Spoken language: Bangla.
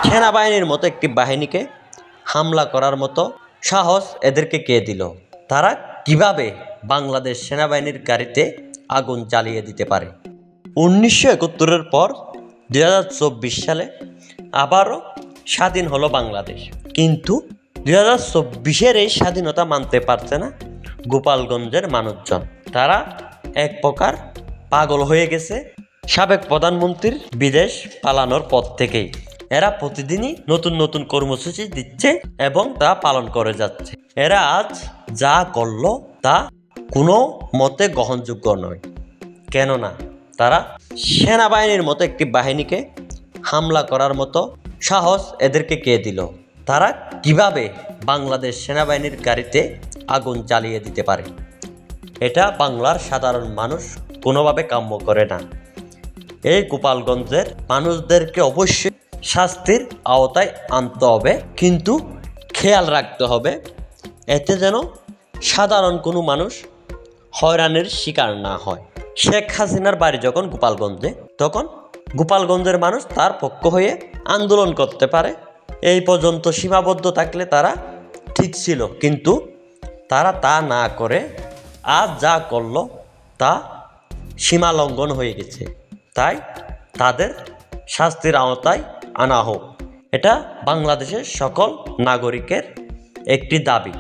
সেনাবাহিনীর মতো একটি বাহিনীকে হামলা করার মতো সাহস এদেরকে কে দিল? তারা কিভাবে বাংলাদেশ সেনাবাহিনীর গাড়িতে আগুন জ্বালিয়ে দিতে পারে? 1971-এর পর 2024 সালে আবারও স্বাধীন হলো বাংলাদেশ, কিন্তু 2024-এর এই স্বাধীনতা মানতে পারছে না গোপালগঞ্জের মানুষজন। তারা এক প্রকার পাগল হয়ে গেছে সাবেক প্রধানমন্ত্রীর বিদেশ পালানোর পর থেকেই। এরা প্রতিদিনই নতুন নতুন কর্মসূচি দিচ্ছে এবং তা পালন করে যাচ্ছে। এরা আজ যা করলো তা কোনো মতে গ্রহণযোগ্য নয়। কেননা তারা সেনাবাহিনীর মতো একটি বাহিনীকে হামলা করার মতো সাহস এদেরকে কে দিল? তারা কিভাবে বাংলাদেশ সেনাবাহিনীর গাড়িতে আগুন জ্বালিয়ে দিতে পারে? এটা বাংলার সাধারণ মানুষ কোনোভাবে কাম্য করে না। এই গোপালগঞ্জের মানুষদেরকে অবশ্যই শাস্তির আওতায় আনতে হবে, কিন্তু খেয়াল রাখতে হবে এতে যেন সাধারণ কোনো মানুষ হয়রানির শিকার না হয়। শেখ হাসিনার বাড়ি যখন গোপালগঞ্জে, তখন গোপালগঞ্জের মানুষ তার পক্ষ হয়ে আন্দোলন করতে পারে, এই পর্যন্ত সীমাবদ্ধ থাকলে তারা ঠিক ছিল, কিন্তু তারা তা না করে আজ যা করলো তা সীমা লঙ্ঘন হয়ে গেছে। তাই তাদের শাস্তির আওতায় আনা হোক, এটা বাংলাদেশের সকল নাগরিকের একটি দাবি।